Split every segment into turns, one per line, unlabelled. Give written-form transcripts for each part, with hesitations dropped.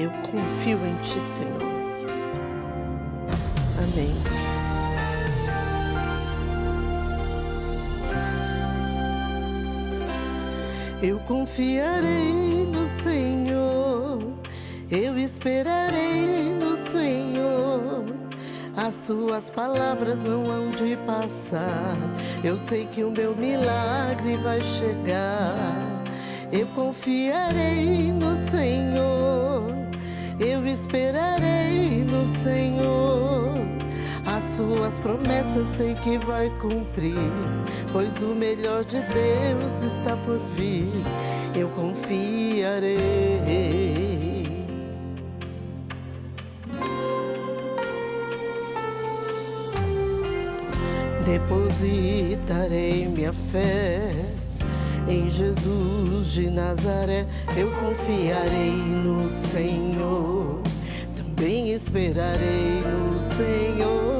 Eu confio em Ti, Senhor. Amém. Eu confiarei no Senhor, eu esperarei no Senhor. As Suas palavras não hão de passar. Eu sei que o meu milagre vai chegar. Eu confiarei no Senhor, eu esperarei no Senhor. As Suas promessas sei que vai cumprir, pois o melhor de Deus está por vir. Eu confiarei. Depositarei minha fé em Jesus de Nazaré. Eu confiarei no Senhor, também esperarei no Senhor.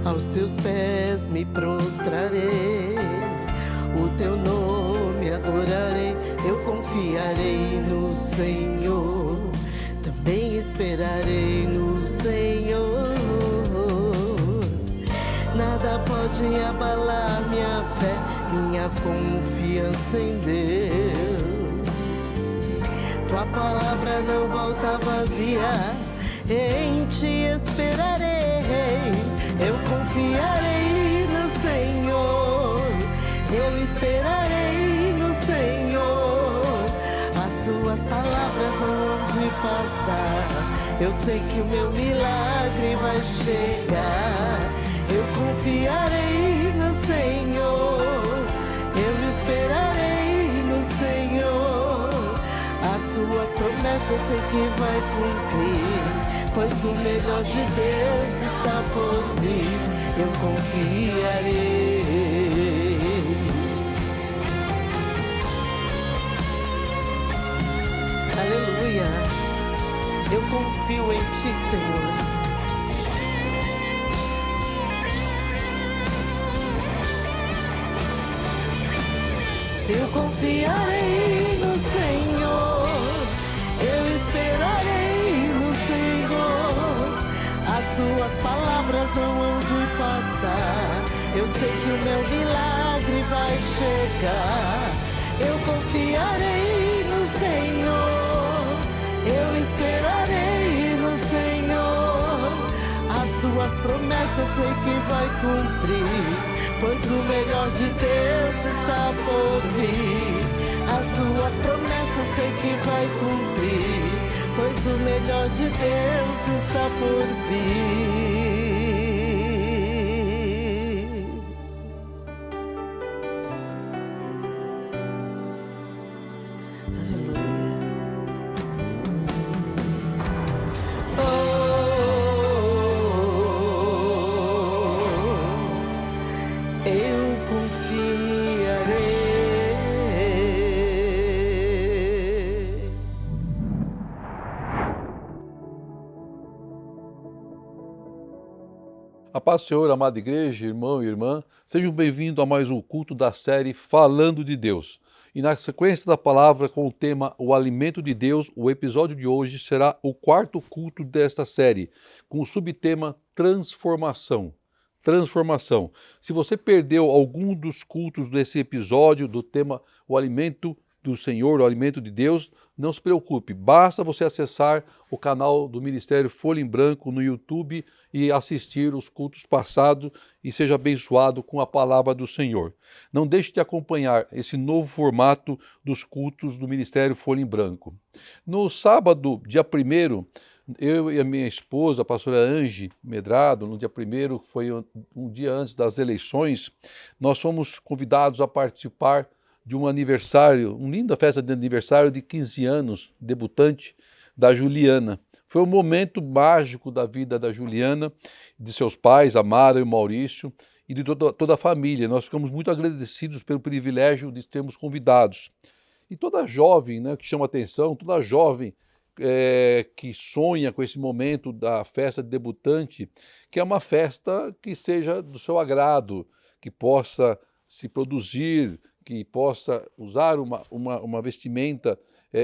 Aos Teus pés me prostrarei, o Teu nome adorarei. Eu confiarei no Senhor, também esperarei no Senhor. Nada pode abalar minha fé, minha confiança em Deus. Tua palavra não volta vazia, em Ti esperarei. Eu confiarei no Senhor, eu esperarei no Senhor. As Suas palavras não hão de passar. Eu sei que o meu milagre vai chegar. Eu confiarei no Senhor, eu esperarei no Senhor. As Suas promessas sei que vai cumprir, pois o melhor de Deus está por vir. Eu confiarei. Aleluia. Eu confio em Ti, Senhor. Eu confiarei no Senhor, eu esperarei no Senhor. As Suas palavras não hão de passar. Eu sei que o meu milagre vai chegar. Eu confiarei no Senhor, eu esperarei no Senhor. As Suas promessas sei que vai cumprir, pois o melhor de Deus está por vir. As Suas promessas sei que vai cumprir, pois o melhor de Deus está por vir.
A paz do Senhor, amada igreja, irmão e irmã, sejam bem-vindos a mais um culto da série Falando de Deus. E na sequência da palavra com o tema O Alimento de Deus, o episódio de hoje será o quarto culto desta série, com o subtema Transformação. Transformação. Se você perdeu algum dos cultos desse episódio do tema O Alimento do Senhor, o Alimento de Deus, não se preocupe, basta você acessar o canal do Ministério Folha em Branco no YouTube e assistir os cultos passados e seja abençoado com a palavra do Senhor. Não deixe de acompanhar esse novo formato dos cultos do Ministério Folha em Branco. No sábado, dia 1º, eu e a minha esposa, a pastora Angie Medrado, no dia 1º, foi um dia antes das eleições, nós fomos convidados a participar de um aniversário, uma linda festa de aniversário de 15 anos, debutante da Juliana. Foi um momento mágico da vida da Juliana, de seus pais, a Mara e o Maurício, e de toda a família. Nós ficamos muito agradecidos pelo privilégio de termos convidados. E toda jovem, né, que chama atenção, toda jovem que sonha com esse momento da festa de debutante, que é uma festa que seja do seu agrado, que possa se produzir, que possa usar uma vestimenta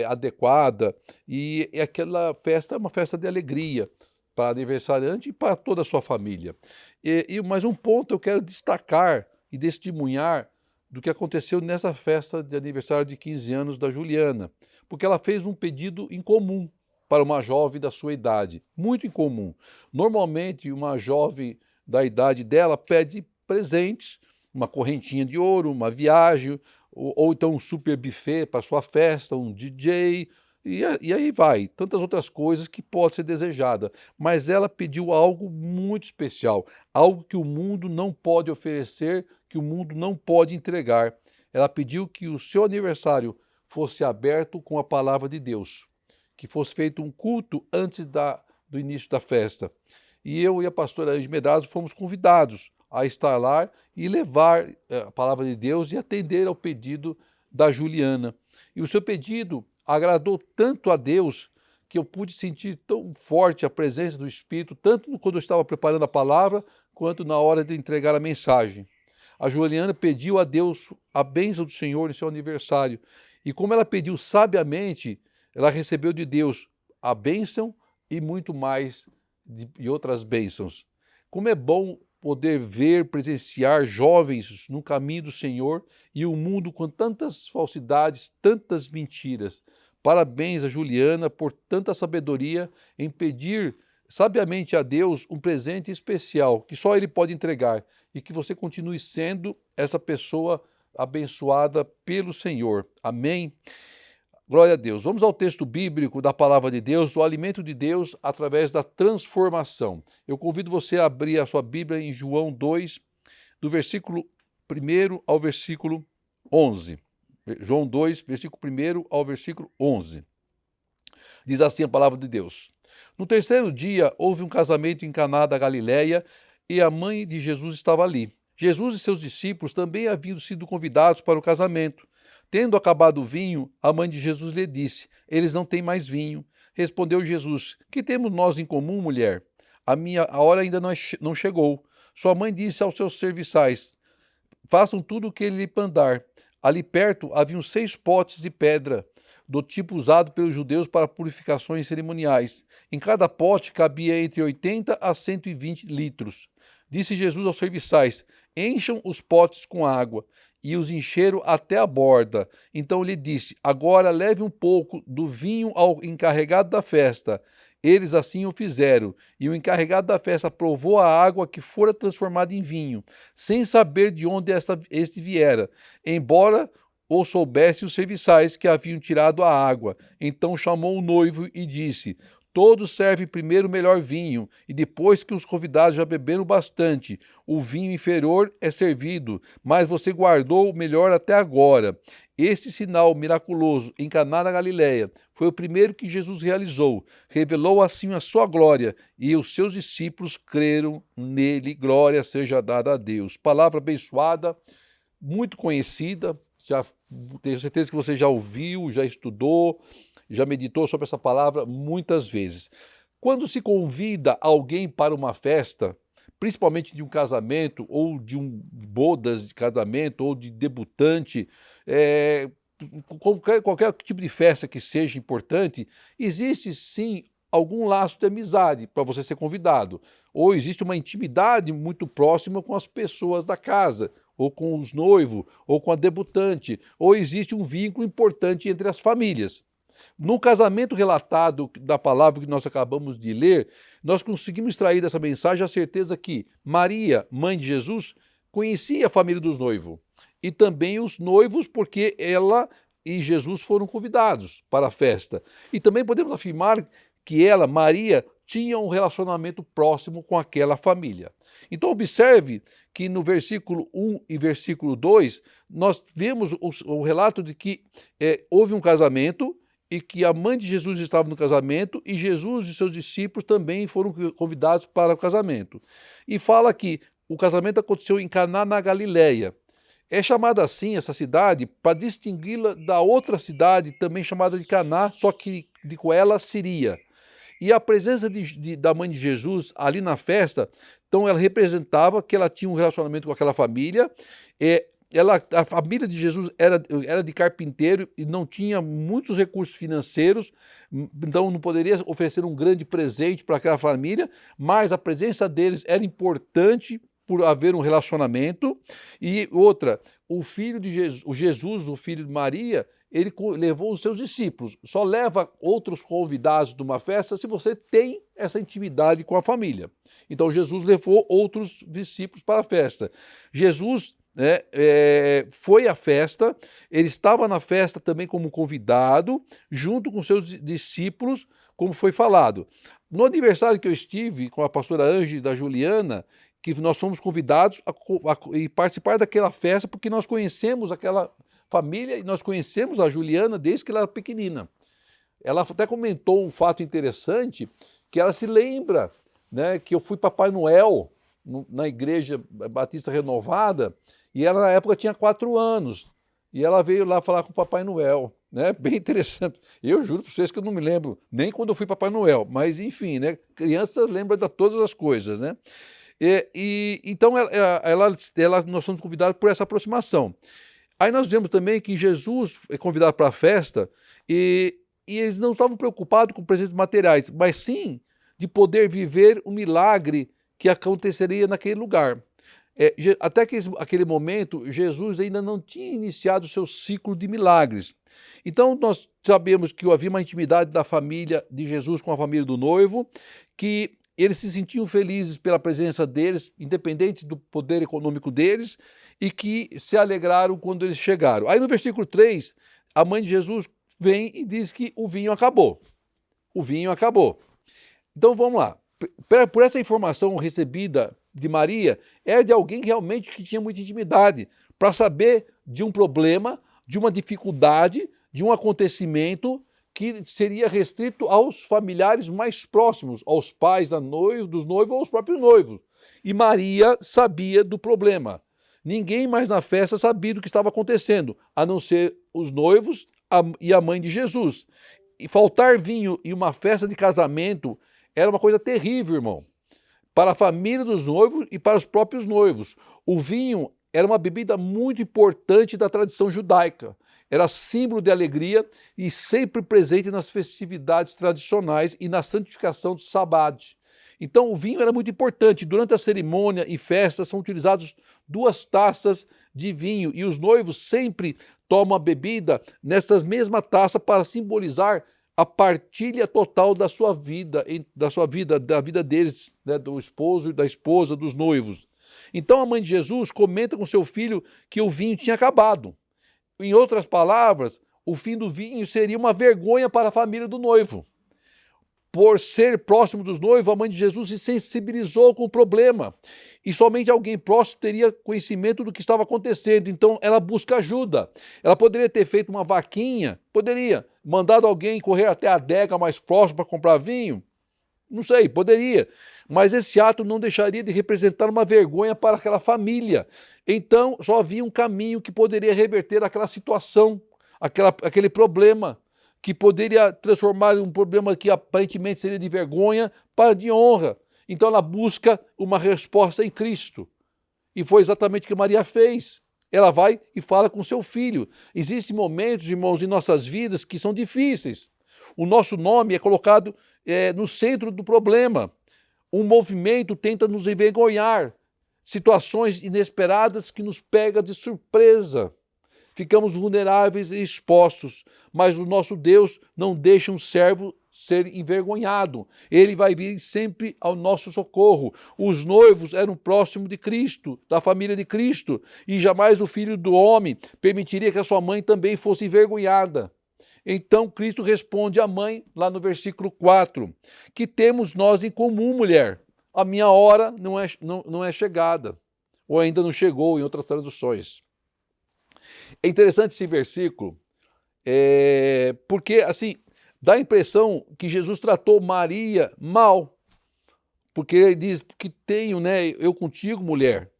adequada, e aquela festa é uma festa de alegria para aniversariante e para toda a sua família. Mas um ponto eu quero destacar e testemunhar do que aconteceu nessa festa de aniversário de 15 anos da Juliana, porque ela fez um pedido incomum para uma jovem da sua idade, muito incomum. Normalmente, uma jovem da idade dela pede presentes, uma correntinha de ouro, uma viagem, ou então um super buffet para sua festa, um DJ, e aí vai, tantas outras coisas que pode ser desejada. Mas ela pediu algo muito especial, algo que o mundo não pode oferecer, que o mundo não pode entregar. Ela pediu que o seu aniversário fosse aberto com a palavra de Deus, que fosse feito um culto antes do início da festa. E eu e a pastora Ange Medrado fomos convidados a estar lá e levar a palavra de Deus e atender ao pedido da Juliana. E o seu pedido agradou tanto a Deus que eu pude sentir tão forte a presença do Espírito, tanto quando eu estava preparando a palavra, quanto na hora de entregar a mensagem. A Juliana pediu a Deus a bênção do Senhor em seu aniversário. E como ela pediu sabiamente, ela recebeu de Deus a bênção e muito mais e outras bênçãos. Como é bom poder ver, presenciar jovens no caminho do Senhor e um mundo com tantas falsidades, tantas mentiras. Parabéns a Juliana por tanta sabedoria em pedir sabiamente a Deus um presente especial que só Ele pode entregar, e que você continue sendo essa pessoa abençoada pelo Senhor. Amém? Glória a Deus. Vamos ao texto bíblico da palavra de Deus, o alimento de Deus através da transformação. Eu convido você a abrir a sua Bíblia em João 2, do versículo 1 ao versículo 11. João 2, versículo 1 ao versículo 11. Diz assim a palavra de Deus. No terceiro dia, houve um casamento em Caná da Galileia e a mãe de Jesus estava ali. Jesus e seus discípulos também haviam sido convidados para o casamento. Tendo acabado o vinho, a mãe de Jesus lhe disse: eles não têm mais vinho. Respondeu Jesus: que temos nós em comum, mulher? A hora ainda não chegou. Sua mãe disse aos seus serviçais: façam tudo o que ele lhe mandar. Ali perto haviam 6 potes de pedra, do tipo usado pelos judeus para purificações cerimoniais. Em cada pote cabia entre 80 a 120 litros. Disse Jesus aos serviçais: encham os potes com água. E os encheram até a borda. Então lhe disse: agora leve um pouco do vinho ao encarregado da festa. Eles assim o fizeram, e o encarregado da festa provou a água que fora transformada em vinho, sem saber de onde este viera, embora o soubesse os serviçais que haviam tirado a água. Então chamou o noivo e disse: todos servem primeiro o melhor vinho, e depois que os convidados já beberam bastante, o vinho inferior é servido, mas você guardou o melhor até agora. Este sinal miraculoso em Caná da Galileia foi o primeiro que Jesus realizou. Revelou assim a sua glória, e os seus discípulos creram nele. Glória seja dada a Deus. Palavra abençoada, muito conhecida, já tenho certeza que você já ouviu, já estudou, já meditou sobre essa palavra muitas vezes. Quando se convida alguém para uma festa, principalmente de um casamento, ou de bodas de casamento, ou de debutante, qualquer tipo de festa que seja importante, existe sim algum laço de amizade para você ser convidado, ou existe uma intimidade muito próxima com as pessoas da casa, ou com os noivos, ou com a debutante, ou existe um vínculo importante entre as famílias. No casamento relatado da palavra que nós acabamos de ler, nós conseguimos extrair dessa mensagem a certeza que Maria, mãe de Jesus, conhecia a família dos noivos, e também os noivos, porque ela e Jesus foram convidados para a festa. E também podemos afirmar que ela, Maria, tinha um relacionamento próximo com aquela família. Então observe que no versículo 1 e versículo 2, nós vemos o relato de que houve um casamento, e que a mãe de Jesus estava no casamento, e Jesus e seus discípulos também foram convidados para o casamento. E fala que o casamento aconteceu em Caná na Galileia. É chamada assim essa cidade para distingui-la da outra cidade também chamada de Caná, só que com ela Síria. E a presença da mãe de Jesus ali na festa, então ela representava que ela tinha um relacionamento com aquela família, a família de Jesus era de carpinteiro e não tinha muitos recursos financeiros, então não poderia oferecer um grande presente para aquela família, mas a presença deles era importante por haver um relacionamento. E outra, o filho de Jesus, o filho de Maria, ele levou os seus discípulos. Só leva outros convidados de uma festa se você tem essa intimidade com a família. Então Jesus levou outros discípulos para a festa. Jesus foi à festa, ele estava na festa também como convidado, junto com seus discípulos, como foi falado. No aniversário que eu estive com a pastora Ange da Juliana, que nós fomos convidados a participar daquela festa, porque nós conhecemos aquela família e nós conhecemos a Juliana desde que ela era pequenina. Ela até comentou um fato interessante, que ela se lembra, né, que eu fui Papai Noel na Igreja Batista Renovada, e ela na época tinha 4 anos, e ela veio lá falar com o Papai Noel, né? Bem interessante. Eu juro para vocês que eu não me lembro nem quando eu fui Papai Noel, mas enfim, né? Criança lembra de todas as coisas, né? Então nós somos convidados por essa aproximação. Aí nós vemos também que Jesus é convidado para a festa e eles não estavam preocupados com presentes materiais, mas sim de poder viver o milagre que aconteceria naquele lugar. Até aquele momento, Jesus ainda não tinha iniciado o seu ciclo de milagres. Então, nós sabemos que havia uma intimidade da família de Jesus com a família do noivo, que eles se sentiam felizes pela presença deles, independente do poder econômico deles, e que se alegraram quando eles chegaram. Aí no versículo 3, a mãe de Jesus vem e diz que o vinho acabou. O vinho acabou. Então, vamos lá. Por essa informação recebida de Maria, era de alguém realmente que tinha muita intimidade, para saber de um problema, de uma dificuldade, de um acontecimento que seria restrito aos familiares mais próximos, aos pais dos noivos ou aos próprios noivos. E Maria sabia do problema. Ninguém mais na festa sabia do que estava acontecendo, a não ser os noivos e a mãe de Jesus. E faltar vinho em uma festa de casamento era uma coisa terrível, irmão, para a família dos noivos e para os próprios noivos. O vinho era uma bebida muito importante da tradição judaica. Era símbolo de alegria e sempre presente nas festividades tradicionais e na santificação do sabbat. Então o vinho era muito importante. Durante a cerimônia e festas são utilizados 2 taças de vinho e os noivos sempre tomam a bebida nessas mesma taça para simbolizar a partilha total da sua vida, da vida deles, né, do esposo e da esposa, dos noivos. Então a mãe de Jesus comenta com seu filho que o vinho tinha acabado. Em outras palavras, o fim do vinho seria uma vergonha para a família do noivo. Por ser próximo dos noivos, a mãe de Jesus se sensibilizou com o problema. E somente alguém próximo teria conhecimento do que estava acontecendo. Então ela busca ajuda. Ela poderia ter feito uma vaquinha, poderia. Mandado alguém correr até a adega mais próxima para comprar vinho? Não sei, poderia. Mas esse ato não deixaria de representar uma vergonha para aquela família. Então só havia um caminho que poderia reverter aquela situação, aquele problema, que poderia transformar um problema que aparentemente seria de vergonha para de honra. Então ela busca uma resposta em Cristo. E foi exatamente o que Maria fez. Ela vai e fala com seu filho. Existem momentos, irmãos, em nossas vidas que são difíceis. O nosso nome é colocado no centro do problema. Um movimento tenta nos envergonhar. Situações inesperadas que nos pegam de surpresa. Ficamos vulneráveis e expostos, mas o nosso Deus não deixa um servo ser envergonhado. Ele vai vir sempre ao nosso socorro. Os noivos eram próximos de Cristo, da família de Cristo, e jamais o filho do homem permitiria que a sua mãe também fosse envergonhada. Então Cristo responde à mãe, lá no versículo 4, que temos nós em comum, mulher? A minha hora não é chegada, ou ainda não chegou, em outras traduções. É interessante esse versículo, porque assim, dá a impressão que Jesus tratou Maria mal, porque ele diz que tenho, né, eu contigo, mulher.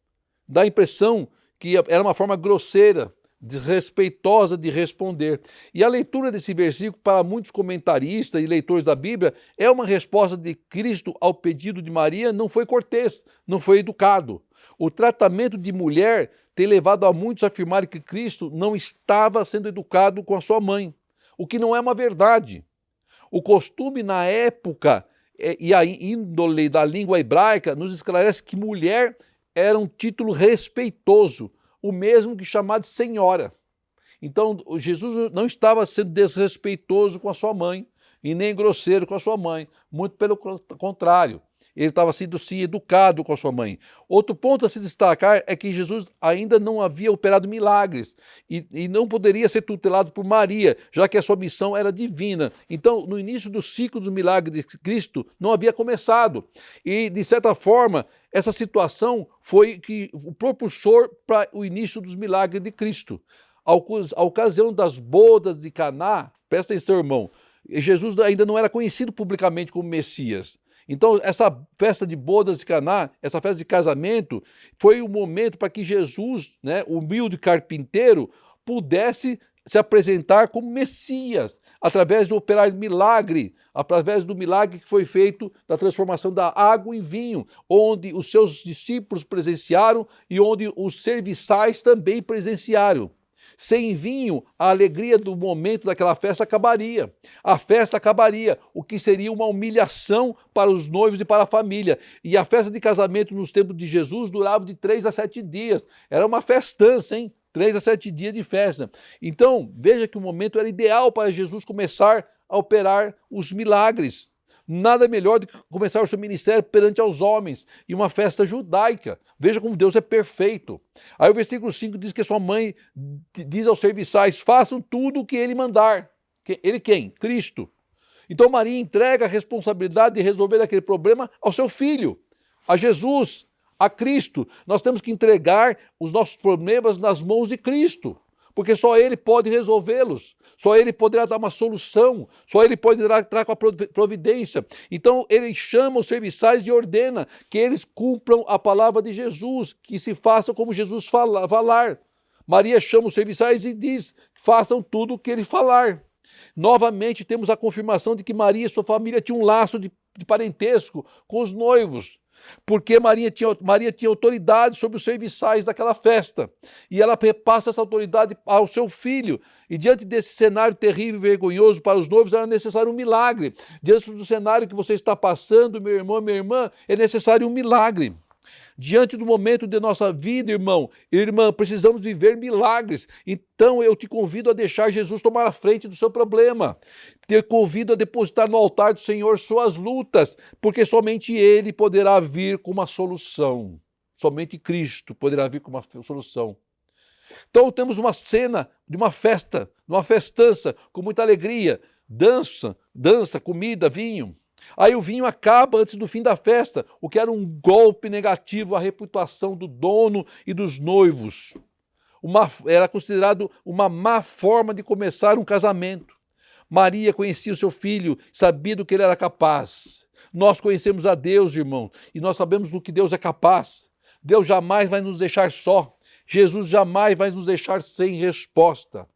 Dá a impressão que era uma forma grosseira, desrespeitosa de responder. E a leitura desse versículo, para muitos comentaristas e leitores da Bíblia, é uma resposta de Cristo ao pedido de Maria, não foi cortês, não foi educado. O tratamento de mulher ter levado a muitos a afirmarem que Cristo não estava sendo educado com a sua mãe, o que não é uma verdade. O costume na época e a índole da língua hebraica nos esclarece que mulher era um título respeitoso, o mesmo que chamar de senhora. Então, Jesus não estava sendo desrespeitoso com a sua mãe e nem grosseiro com a sua mãe, muito pelo contrário. Ele estava sendo sim educado com a sua mãe. Outro ponto a se destacar é que Jesus ainda não havia operado milagres e não poderia ser tutelado por Maria, já que a sua missão era divina. Então, no início do ciclo do milagre de Cristo, não havia começado. E, de certa forma, essa situação foi o propulsor para o início dos milagres de Cristo. A ocasião das bodas de Caná, presta atenção, irmão, Jesus ainda não era conhecido publicamente como Messias. Então, essa festa de bodas de Caná, essa festa de casamento, foi o momento para que Jesus, né, o humilde carpinteiro, pudesse se apresentar como Messias, através de operar milagre, através do milagre que foi feito da transformação da água em vinho, onde os seus discípulos presenciaram e onde os serviçais também presenciaram. Sem vinho, a alegria do momento daquela festa acabaria. A festa acabaria, o que seria uma humilhação para os noivos e para a família. E a festa de casamento nos tempos de Jesus durava de 3 a 7 dias. Era uma festança, hein? 3 a 7 dias de festa. Então, veja que o momento era ideal para Jesus começar a operar os milagres. Nada melhor do que começar o seu ministério perante aos homens e uma festa judaica. Veja como Deus é perfeito. Aí o versículo 5 diz que sua mãe diz aos serviçais, façam tudo o que ele mandar. Ele quem? Cristo. Então Maria entrega a responsabilidade de resolver aquele problema ao seu filho, a Jesus, a Cristo. Nós temos que entregar os nossos problemas nas mãos de Cristo, porque só Ele pode resolvê-los, só Ele poderá dar uma solução, só Ele poderá entrar com a providência. Então Ele chama os serviçais e ordena que eles cumpram a palavra de Jesus, que se façam como Jesus falar. Maria chama os serviçais e diz, façam tudo o que Ele falar. Novamente temos a confirmação de que Maria e sua família tinham um laço de parentesco com os noivos, porque Maria tinha autoridade sobre os serviçais daquela festa, e ela repassa essa autoridade ao seu filho, e diante desse cenário terrível e vergonhoso para os noivos, era necessário um milagre. Diante do cenário que você está passando, meu irmão, minha irmã, é necessário um milagre. Diante do momento de nossa vida, irmão e irmã, precisamos viver milagres. Então eu te convido a deixar Jesus tomar a frente do seu problema. Te convido a depositar no altar do Senhor suas lutas, porque somente Ele poderá vir com uma solução. Somente Cristo poderá vir com uma solução. Então temos uma cena de uma festa, uma festança, com muita alegria, dança, comida, vinho. Aí o vinho acaba antes do fim da festa, o que era um golpe negativo à reputação do dono e dos noivos. Era considerado uma má forma de começar um casamento. Maria conhecia o seu filho, sabia do que ele era capaz. Nós conhecemos a Deus, irmão, e nós sabemos do que Deus é capaz. Deus jamais vai nos deixar só. Jesus jamais vai nos deixar sem resposta.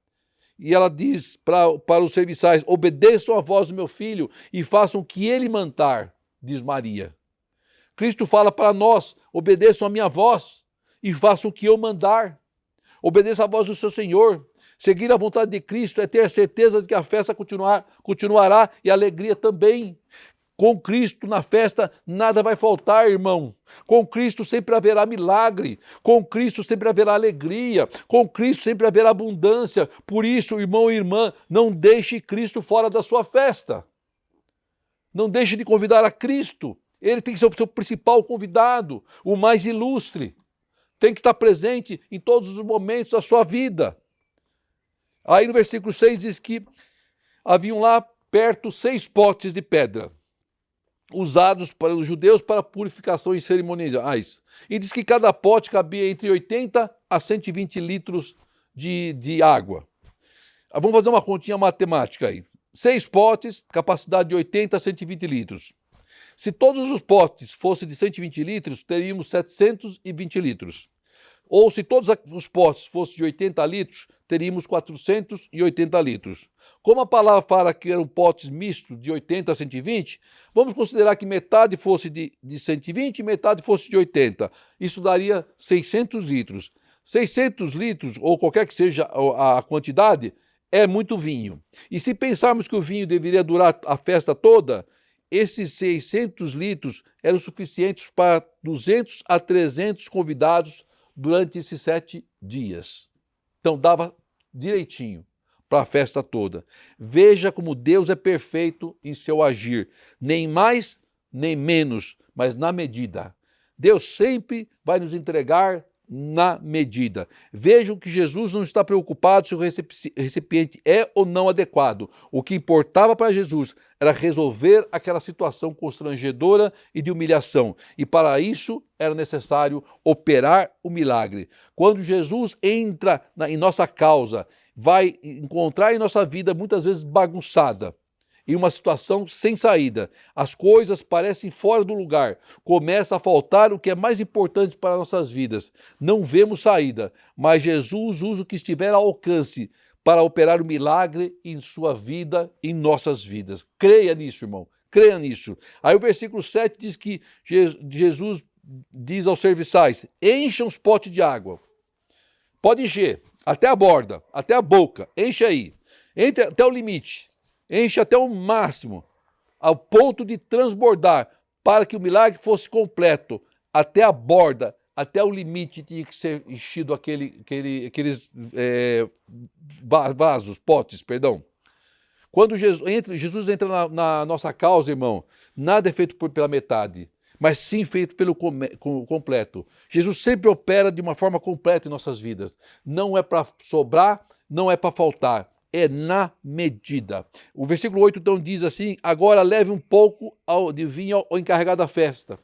E ela diz para os serviçais, obedeçam a voz do meu filho e façam o que ele mandar, diz Maria. Cristo fala para nós, obedeçam a minha voz e façam o que eu mandar. Obedeça a voz do seu Senhor. Seguir a vontade de Cristo é ter a certeza de que a festa continuará e a alegria também. Com Cristo na festa nada vai faltar, irmão. Com Cristo sempre haverá milagre. Com Cristo sempre haverá alegria. Com Cristo sempre haverá abundância. Por isso, irmão e irmã, não deixe Cristo fora da sua festa. Não deixe de convidar a Cristo. Ele tem que ser o seu principal convidado, o mais ilustre. Tem que estar presente em todos os momentos da sua vida. Aí no versículo 6 diz que haviam lá perto 6 potes de pedra, usados para os judeus para purificações cerimoniais. E diz que cada pote cabia entre 80 a 120 litros de água. Vamos fazer uma continha matemática aí. 6 potes, capacidade de 80 a 120 litros. Se todos os potes fossem de 120 litros, teríamos 720 litros. Ou se todos os potes fossem de 80 litros, teríamos 480 litros. Como a palavra fala que eram potes mistos de 80 a 120, vamos considerar que metade fosse de 120 e metade fosse de 80. Isso daria 600 litros. 600 litros, ou qualquer que seja a quantidade, é muito vinho. E se pensarmos que o vinho deveria durar a festa toda, esses 600 litros eram suficientes para 200 a 300 convidados durante esses 7 dias. Então dava direitinho para a festa toda. Veja como Deus é perfeito em seu agir, nem mais nem menos, mas na medida. Deus sempre vai nos entregar na medida. Vejam que Jesus não está preocupado se o recipiente é ou não adequado. O que importava para Jesus era resolver aquela situação constrangedora e de humilhação. E para isso era necessário operar o milagre. Quando Jesus entra em nossa causa, vai encontrar em nossa vida muitas vezes bagunçada, em uma situação sem saída, as coisas parecem fora do lugar, começa a faltar o que é mais importante para nossas vidas. Não vemos saída, mas Jesus usa o que estiver ao alcance para operar o milagre em sua vida, em nossas vidas. Creia nisso, irmão, creia nisso. Aí o versículo 7 diz que Jesus diz aos serviçais: encham os potes de água. Pode encher, até a borda, até a boca, enche aí, entre até o limite. Enche até o máximo, ao ponto de transbordar, para que o milagre fosse completo, até a borda, até o limite tinha que ser enchido aqueles vasos, potes, perdão. Quando Jesus entra na nossa causa, irmão, nada é feito pela metade, mas sim feito pelo completo. Jesus sempre opera de uma forma completa em nossas vidas. Não é para sobrar, não é para faltar. É na medida. O versículo 8 então diz assim: agora leve um pouco de vinho ao encarregado da festa.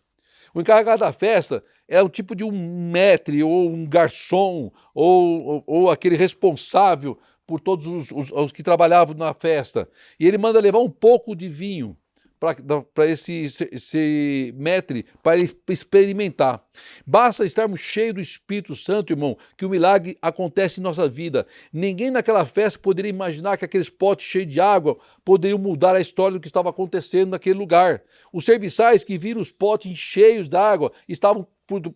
O encarregado da festa é o tipo de um maître, ou um garçom, ou aquele responsável por todos os que trabalhavam na festa. E ele manda levar um pouco de vinho para esse maître, para ele experimentar. Basta estarmos cheios do Espírito Santo, irmão, que o milagre acontece em nossa vida. Ninguém naquela festa poderia imaginar que aqueles potes cheios de água poderiam mudar a história do que estava acontecendo naquele lugar. Os serviçais que viram os potes cheios d'água estavam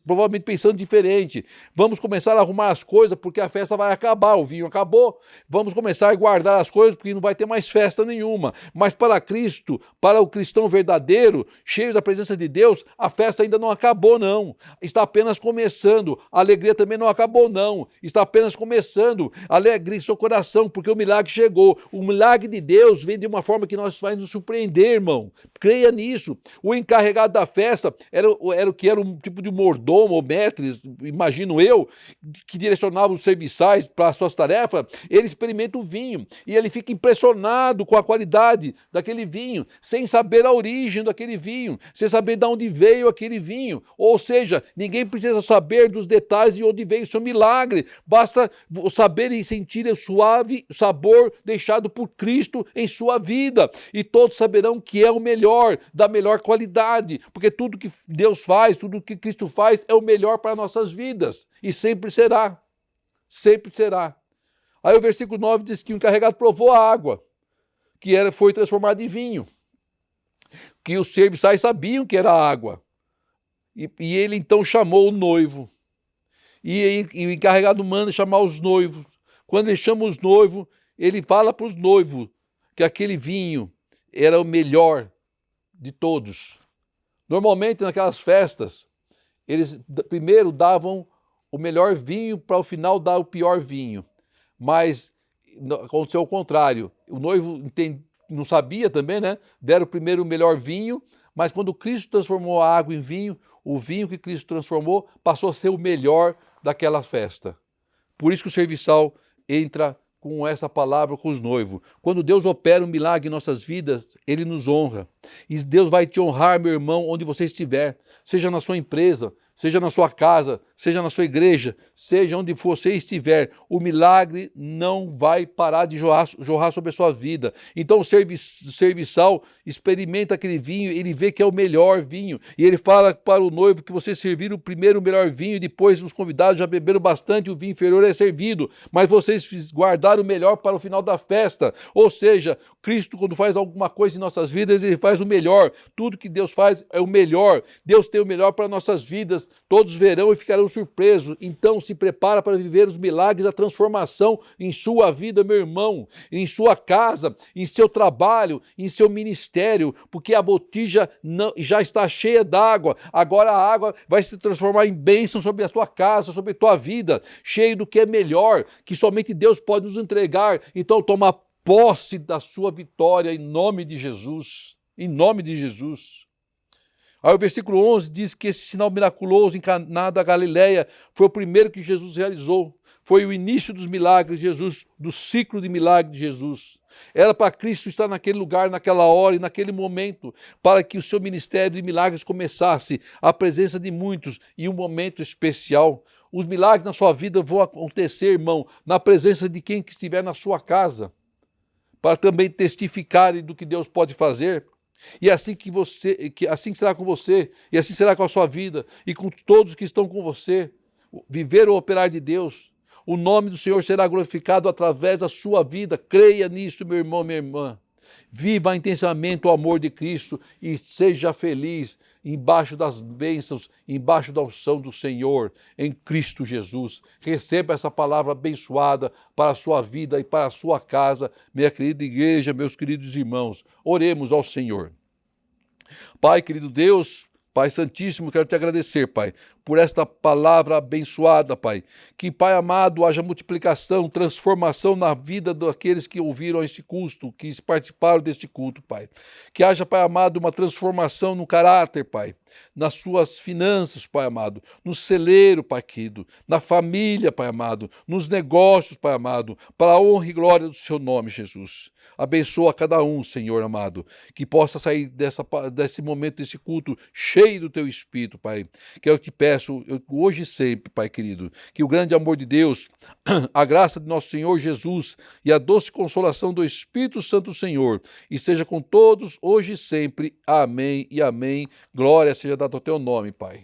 provavelmente pensando diferente. Vamos começar a arrumar as coisas porque a festa vai acabar, o vinho acabou. Vamos começar a guardar as coisas porque não vai ter mais festa nenhuma. Mas para Cristo, para o cristão verdadeiro, cheio da presença de Deus, a festa ainda não acabou não. Está apenas começando. A alegria também não acabou não. Está apenas começando. Alegre em seu coração porque o milagre chegou. O milagre de Deus vem de uma forma que nós vai nos surpreender, irmão. Creia nisso. O encarregado da festa era um tipo de mordomo ou maître, imagino eu, que direcionava os serviçais para as suas tarefas. Ele experimenta o vinho e ele fica impressionado com a qualidade daquele vinho, sem saber a origem daquele vinho, sem saber de onde veio aquele vinho. Ou seja, ninguém precisa saber dos detalhes de onde veio o seu milagre, basta saber e sentir o suave sabor deixado por Cristo em sua vida, e todos saberão que é o melhor, da melhor qualidade, porque tudo que Deus faz, tudo que Cristo faz é o melhor para nossas vidas, e sempre será, sempre será. Aí o versículo 9 diz que o encarregado provou a água, que foi transformada em vinho, que os serviçais sabiam que era água, e ele então chamou o noivo, e o encarregado manda chamar os noivos. Quando ele chama os noivos, ele fala para os noivos que aquele vinho era o melhor de todos. Normalmente naquelas festas, eles primeiro davam o melhor vinho para o final dar o pior vinho. Mas aconteceu o contrário. O noivo não sabia também, né? Deram primeiro o melhor vinho, mas quando Cristo transformou a água em vinho, o vinho que Cristo transformou passou a ser o melhor daquela festa. Por isso que o serviçal entra com essa palavra com os noivos. Quando Deus opera um milagre em nossas vidas, Ele nos honra. E Deus vai te honrar, meu irmão, onde você estiver. Seja na sua empresa, seja na sua casa, seja na sua igreja, seja onde você estiver, o milagre não vai parar de jorrar sobre a sua vida. Então o serviçal experimenta aquele vinho, ele vê que é o melhor vinho, e ele fala para o noivo que vocês serviram primeiro o melhor vinho, e depois os convidados já beberam bastante, o vinho inferior é servido, mas vocês guardaram o melhor para o final da festa. Ou seja, Cristo, quando faz alguma coisa em nossas vidas, ele faz faz o melhor. Tudo que Deus faz é o melhor. Deus tem o melhor para nossas vidas. Todos verão e ficarão surpresos. Então se prepara para viver os milagres da transformação em sua vida, meu irmão, em sua casa, em seu trabalho, em seu ministério, porque a botija já está cheia d'água. Agora a água vai se transformar em bênção sobre a tua casa, sobre a tua vida, cheio do que é melhor, que somente Deus pode nos entregar. Então toma posse da sua vitória em nome de Jesus. Em nome de Jesus. Aí o versículo 11 diz que esse sinal miraculoso em Caná da Galileia foi o primeiro que Jesus realizou. Foi o início dos milagres de Jesus, do ciclo de milagres de Jesus. Era para Cristo estar naquele lugar, naquela hora e naquele momento, para que o seu ministério de milagres começasse, a presença de muitos e um momento especial. Os milagres na sua vida vão acontecer, irmão, na presença de quem que estiver na sua casa, para também testificarem do que Deus pode fazer. E assim assim será com você, e assim será com a sua vida, e com todos que estão com você. Viver o operar de Deus. O nome do Senhor será glorificado através da sua vida. Creia nisso, meu irmão, minha irmã. Viva intensamente o amor de Cristo e seja feliz embaixo das bênçãos, embaixo da unção do Senhor, em Cristo Jesus. Receba essa palavra abençoada para a sua vida e para a sua casa, minha querida igreja, meus queridos irmãos. Oremos ao Senhor. Pai, querido Deus, Pai Santíssimo, quero te agradecer, Pai, por esta palavra abençoada, Pai. Que, Pai amado, haja multiplicação, transformação na vida daqueles que ouviram este culto, que participaram deste culto, Pai. Que haja, Pai amado, uma transformação no caráter, Pai, nas suas finanças, Pai amado, no celeiro, Pai querido, na família, Pai amado, nos negócios, Pai amado, para a honra e glória do seu nome, Jesus. Abençoa cada um, Senhor amado, que possa sair desse momento, desse culto, cheio do teu Espírito, Pai. Que eu te peço, hoje e sempre, Pai querido, que o grande amor de Deus, a graça de nosso Senhor Jesus e a doce consolação do Espírito Santo, Senhor, e seja com todos, hoje e sempre. Amém e amém. Glória seja dada ao teu nome, Pai.